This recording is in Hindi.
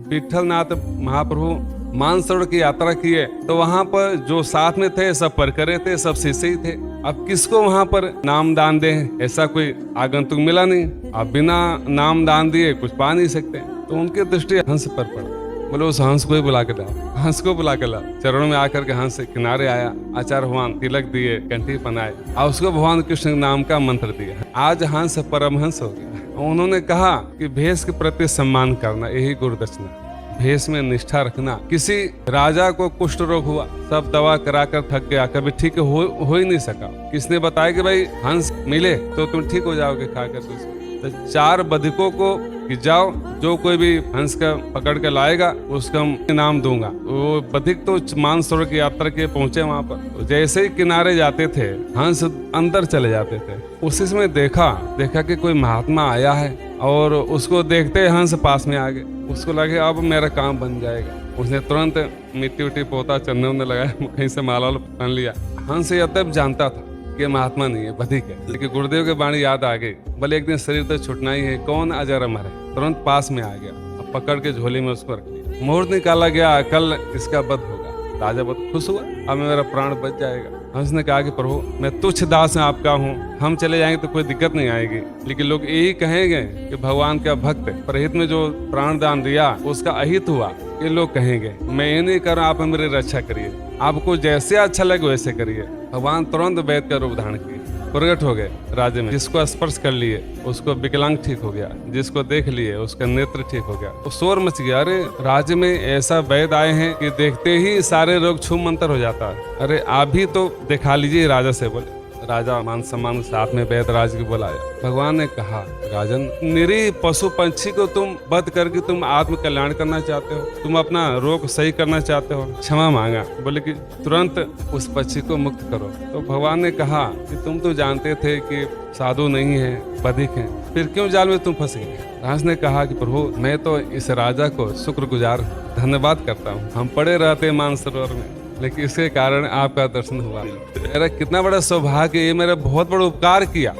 विठलनाथ महाप्रभु मानसरोवर की यात्रा किए तो वहां पर जो साथ में थे सब परकरे थे, सब शिष्य ही थे। अब किसको वहां पर नाम दान दे, ऐसा कोई आगंतुक मिला नहीं। अब बिना नाम दान दिए कुछ पा नहीं सकते। तो उनकी दृष्टि हंस पर पड़ा। बोले उस हंस को ही बुला के लाओ, हंस को बुला के लाओ। चरणों में आकर के हंस किनारे आया, आचार्य भगवान तिलक दिए, कंठी पहनाए और उसको भगवान कृष्ण नाम का मंत्र दिया। आज हंस परमहंस हो गया। उन्होंने कहा कि भेष के प्रति सम्मान करना यही गुरुदक्षिणा, भेष में निष्ठा रखना। किसी राजा को कुष्ठ रोग हुआ, सब दवा कराकर थक गया, कभी ठीक हो ही नहीं सका। किसने बताया कि भाई हंस मिले तो तुम ठीक हो जाओगे खाकर तो 4 बधिकों को कि जाओ, जो कोई भी हंस का पकड़ के लाएगा उसका इनाम दूंगा। वो बधिक तो मानसरोवर की यात्रा के पहुंचे वहां पर। तो जैसे ही किनारे जाते थे हंस अंदर चले जाते थे। उसी समय देखा कि कोई महात्मा आया है और उसको देखते हंस पास में आ गए। उसको लगे अब मेरा काम बन जाएगा। उसने तुरंत मिट्टी उट्टी पोता चंदन लगाया, कहीं से माला पहन लिया। हंस यद्यप जानता था कि महात्मा नहीं है, बधिक है, लेकिन गुरुदेव की वाणी याद आ गई। बोले एक दिन शरीर तो छुटना ही है, कौन अजर अमर है। तुरंत पास में आ गया, अब पकड़ के झोली में उसको रख लिया। मुहूर्त निकाला गया, कल इसका वध होगा। राजा बहुत खुश हुआ, अब मेरा प्राण बच जाएगा। हंस ने कहा कि प्रभु मैं तुच्छ दास आपका हूँ, हम चले जाएंगे तो कोई दिक्कत नहीं आएगी, लेकिन लोग यही कहेंगे कि भगवान का भक्त है। परहित में जो प्राण दान दिया उसका अहित हुआ, ये लोग कहेंगे। मैं ये नहीं कर रहा, आप मेरी रक्षा करिए, आपको जैसे अच्छा लगे वैसे करिए। भगवान तुरंत वैद्य का रूप धारण किए, प्रकट हो गए राज्य में। जिसको स्पर्श कर लिए उसको विकलांग ठीक हो गया, जिसको देख लिए उसका नेत्र ठीक हो गया। तो शोर मच गया, अरे राज्य में ऐसा वैद्य आए हैं कि देखते ही सारे रोग छूम मंतर हो जाता है। अरे आप भी तो दिखा लीजिए। राजा से बोले। राजा मान सम्मान साथ में वैद्य राज को बुलाया। भगवान ने कहा राजन, निरीह पशु पंछी को तुम वध करके तुम आत्म कल्याण करना चाहते हो, तुम अपना रोग सही करना चाहते हो, क्षमा मांगा। बोले कि तुरंत उस पक्षी को मुक्त करो। तो भगवान ने कहा कि तुम तो जानते थे कि साधु नहीं है, बधिक है, फिर क्यों जाल में तुम फंसे। राज ने कहा कि प्रभु मैं तो इस राजा को शुक्रगुजार धन्यवाद करता हूँ। हम पड़े रहते मानसरोवर में, लेकिन इसके कारण आपका दर्शन हुआ। मेरा कितना बड़ा सौभाग्य, ये मेरा बहुत बड़ा उपकार किया।